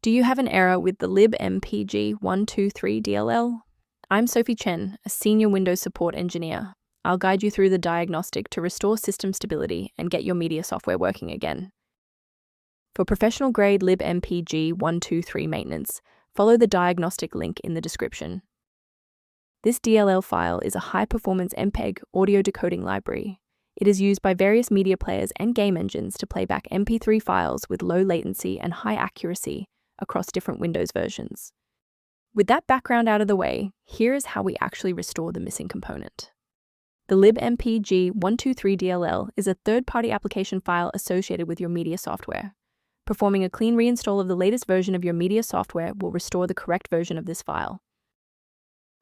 Do you have an error with the Libmpg123.dll? I'm Sophie Chen, a senior Windows support engineer. I'll guide you through the diagnostic to restore system stability and get your media software working again. For professional-grade Libmpg123 maintenance, follow the diagnostic link in the description. This DLL file is a high-performance MPEG audio decoding library. It is used by various media players and game engines to play back MP3 files with low latency and high accuracy across different Windows versions. With that background out of the way, here is how we actually restore the missing component. The Libmpg123.dll is a third-party application file associated with your media software. Performing a clean reinstall of the latest version of your media software will restore the correct version of this file.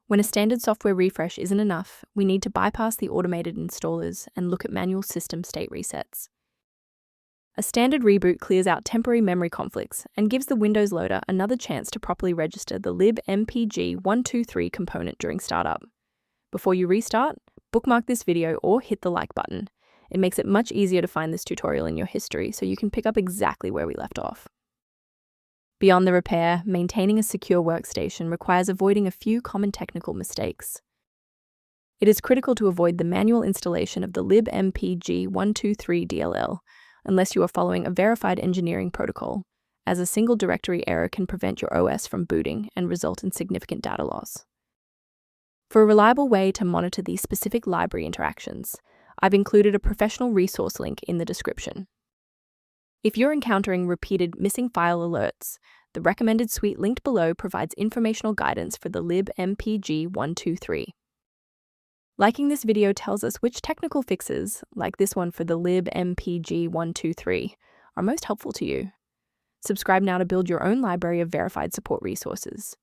When a standard software refresh isn't enough, we need to bypass the automated installers and look at manual system state resets. A standard reboot clears out temporary memory conflicts and gives the Windows loader another chance to properly register the Libmpg123 component during startup. Before you restart, bookmark this video or hit the like button. It makes it much easier to find this tutorial in your history so you can pick up exactly where we left off. Beyond the repair, maintaining a secure workstation requires avoiding a few common technical mistakes. It is critical to avoid the manual installation of the Libmpg123.dll unless you are following a verified engineering protocol, as a single directory error can prevent your OS from booting and result in significant data loss. For a reliable way to monitor these specific library interactions, I've included a professional resource link in the description. If you're encountering repeated missing file alerts, the recommended suite linked below provides informational guidance for the Libmpg123. Liking this video tells us which technical fixes, like this one for the Libmpg123, are most helpful to you. Subscribe now to build your own library of verified support resources.